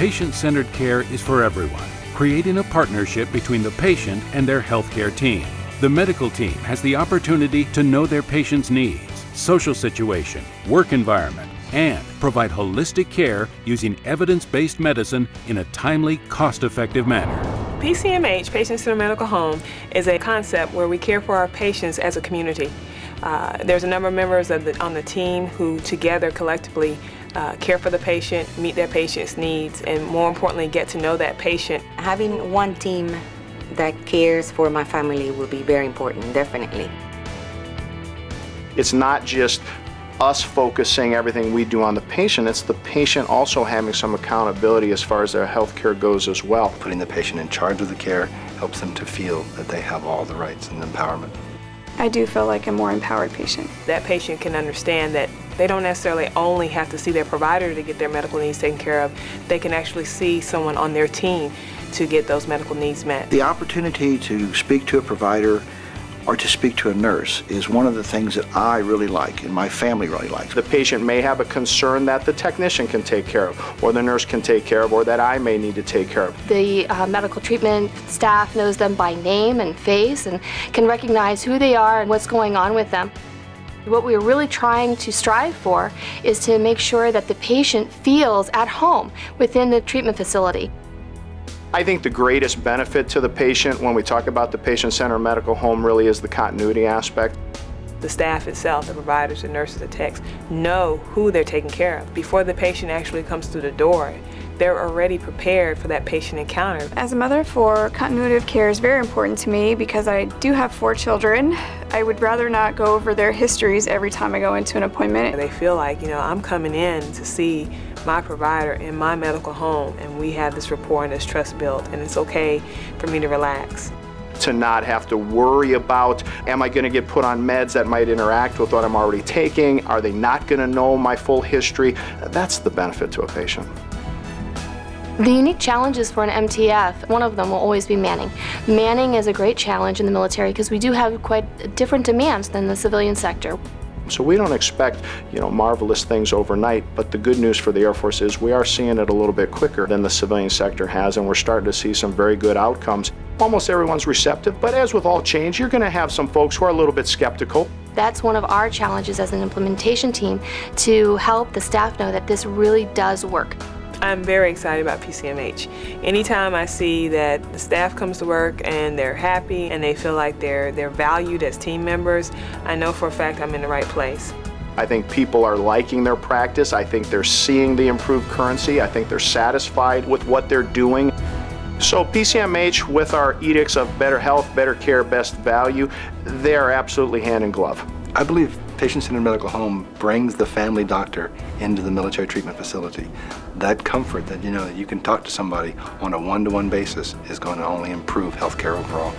patient-centered care is for everyone, creating a partnership between the patient and their healthcare team. The medical team has the opportunity to know their patient's needs, social situation, work environment, and provide holistic care using evidence-based medicine in a timely, cost-effective manner. PCMH, Patient-Centered Medical Home, is a concept where we care for our patients as a community. There's a number of members on the team who together collectively care for the patient, meet their patient's needs, and more importantly, get to know that patient. Having one team that cares for my family will be very important, definitely. It's not just us focusing everything we do on the patient, it's the patient also having some accountability as far as their health care goes as well. Putting the patient in charge of the care helps them to feel that they have all the rights and empowerment. I do feel like a more empowered patient. That patient can understand that they don't necessarily only have to see their provider to get their medical needs taken care of. They can actually see someone on their team to get those medical needs met. The opportunity to speak to a provider or to speak to a nurse is one of the things that I really like and my family really likes. The patient may have a concern that the technician can take care of, or the nurse can take care of, or that I may need to take care of. The medical treatment staff knows them by name and face and can recognize who they are and what's going on with them. What we're really trying to strive for is to make sure that the patient feels at home within the treatment facility. I think the greatest benefit to the patient when we talk about the patient-centered medical home really is the continuity aspect. The staff itself, the providers, the nurses, the techs, know who they're taking care of. Before the patient actually comes through the door, they're already prepared for that patient encounter. As a mother of four, continuity of care is very important to me because I do have 4 children. I would rather not go over their histories every time I go into an appointment. They feel like, I'm coming in to see my provider in my medical home, and we have this rapport and this trust built, and it's okay for me to relax. To not have to worry about, am I going to get put on meds that might interact with what I'm already taking? Are they not going to know my full history? That's the benefit to a patient. The unique challenges for an MTF, one of them will always be manning. Manning is a great challenge in the military because we do have quite different demands than the civilian sector. So we don't expect, marvelous things overnight, but the good news for the Air Force is we are seeing it a little bit quicker than the civilian sector has, and we're starting to see some very good outcomes. Almost everyone's receptive, but as with all change, you're going to have some folks who are a little bit skeptical. That's one of our challenges as an implementation team, to help the staff know that this really does work. I'm very excited about PCMH. Anytime I see that the staff comes to work and they're happy and they feel like they're valued as team members, I know for a fact I'm in the right place. I think people are liking their practice. I think they're seeing the improved currency. I think they're satisfied with what they're doing. So PCMH, with our edicts of better health, better care, best value, they are absolutely hand in glove. I believe Patient-Centered Medical Home brings the family doctor into the military treatment facility. That comfort that you can talk to somebody on a one-to-one basis is going to only improve healthcare overall.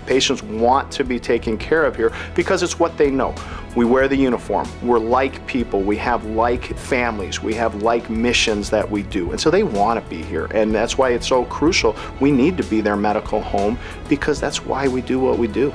Patients want to be taken care of here because it's what they know. We wear the uniform, we're like people, we have like families, we have like missions that we do, and so they want to be here, and that's why it's so crucial. We need to be their medical home because that's why we do what we do.